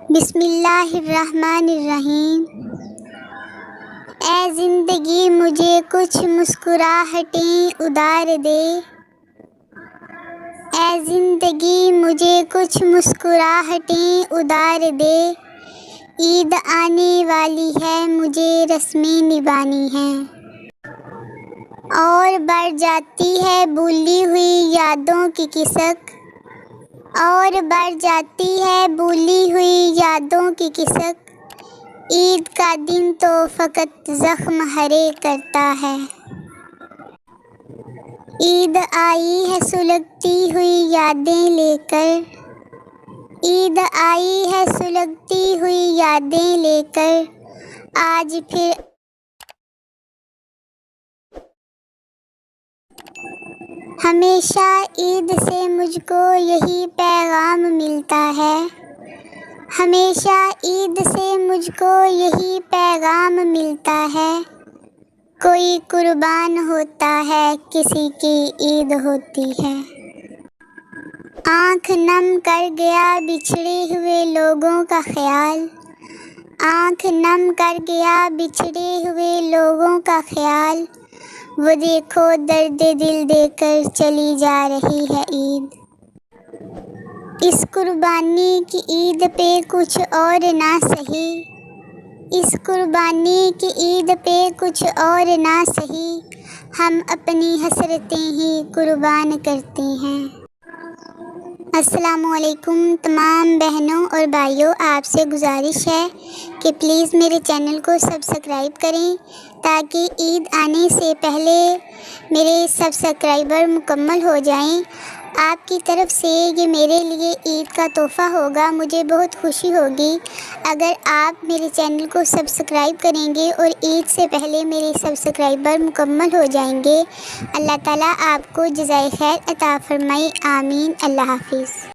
بسم اللہ الرحمن الرحیم۔ اے زندگی مجھے کچھ مسکراہٹیں ادار دے، اے زندگی مجھے کچھ مسکراہٹیں ادار دے، عید آنے والی ہے مجھے رسمیں نبھانی ہیں، اور بڑھ جاتی ہے بھولی ہوئی یادوں کی کسک، اور بڑھ جاتی ہے بھولی ہوئی یادوں کی کسک، عید کا دن تو فقط زخم ہرے کرتا ہے، عید آئی ہے سلگتی ہوئی یادیں لے کر، عید آئی ہے سلگتی ہوئی یادیں لے کر، آج پھر ہمیشہ عید سے مجھ کو یہی پیغام ملتا ہے، ہمیشہ عید سے مجھ کو یہی پیغام ملتا ہے، کوئی قربان ہوتا ہے کسی کی عید ہوتی ہے، آنکھ نم کر گیا بچھڑے ہوئے لوگوں کا خیال، آنکھ نم کر گیا بچھڑے ہوئے لوگوں کا خیال، وہ دیکھو درد دل دے کر چلی جا رہی ہے عید، اس قربانی کی عید پہ کچھ اور نہ سہی، اس قربانی کی عید پہ کچھ اور نہ سہی، ہم اپنی حسرتیں ہی قربان کرتے ہیں۔ السلام علیکم تمام بہنوں اور بھائیوں، آپ سے گزارش ہے کہ پلیز میرے چینل کو سبسکرائب کریں تاکہ عید آنے سے پہلے میرے سبسکرائبر مکمل ہو جائیں۔ آپ کی طرف سے یہ میرے لیے عید کا تحفہ ہوگا، مجھے بہت خوشی ہوگی اگر آپ میرے چینل کو سبسکرائب کریں گے اور عید سے پہلے میرے سبسکرائبر مکمل ہو جائیں گے۔ اللہ تعالیٰ آپ کو جزائے خیر عطا فرمائے، آمین۔ اللہ حافظ۔